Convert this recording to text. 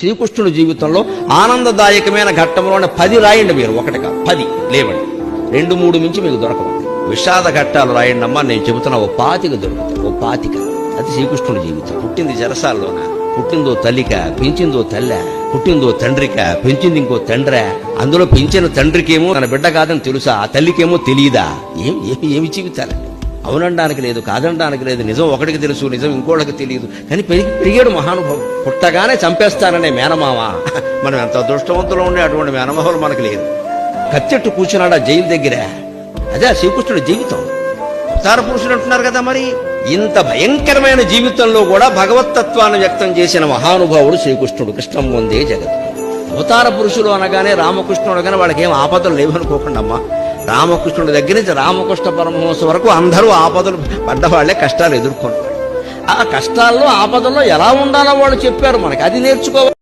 శ్రీకృష్ణుడి జీవితంలో ఆనందదాయకమైన ఘట్టంలోనే 10 రాయండి. మీరు ఒకటి కాదు 10 లేవండి, 2-3 మించి మీకు దొరకవు. విషాద ఘట్టాలు రాయండి అమ్మా. నేను చెబుతున్నా ఓ 25 దొరుకుతాయి. ఓ 25 అది శ్రీకృష్ణుడి జీవితం. పుట్టింది చెరసాల్లోన, పుట్టిందో తల్లిక, పెంచిందో తల్లె, పుట్టిందో తండ్రిక, పెంచింది ఇంకో తండ్రే. అందులో పెంచిన తండ్రికేమో తన బిడ్డ కాదని తెలుసా, ఆ తల్లికేమో తెలియదా? ఏమి జీవితాలండి. అవునడానికి లేదు, కాదనడానికి లేదు. నిజం ఒకటికి తెలుసు, నిజం ఇంకోళ్ళకి తెలియదు. కానీ పెరిగాడు మహానుభావం. పుట్టగానే చంపేస్తాననే మేనమామ. మనం ఎంత అదృష్టవంతులు ఉండే అటువంటి మేనమామలు మనకు లేదు. కత్తెట్టు కూర్చున్నాడు ఆ జైలు దగ్గర. అదే శ్రీకృష్ణుడి జీవితం. అవతార పురుషుడు అంటున్నారు కదా. మరి ఇంత భయంకరమైన జీవితంలో కూడా భగవత్తత్వాన్ని వ్యక్తం చేసిన మహానుభావుడు శ్రీకృష్ణుడు. కృష్ణం పొందే జగత్. అవతార పురుషులు అనగానే రామకృష్ణుడు అనగానే వాళ్ళకి ఏం ఆపదలు లేవనుకోకండి అమ్మా. రామకృష్ణుడి దగ్గర నుంచి రామకృష్ణ పరమహంస వరకు అందరూ ఆపదలు పడ్డవాళ్లే, కష్టాలు ఎదుర్కొన్నారు. ఆ కష్టాల్లో ఆపదల్లో ఎలా ఉండాలో వాళ్ళు చెప్పారు మనకి. అది నేర్చుకోవాలి.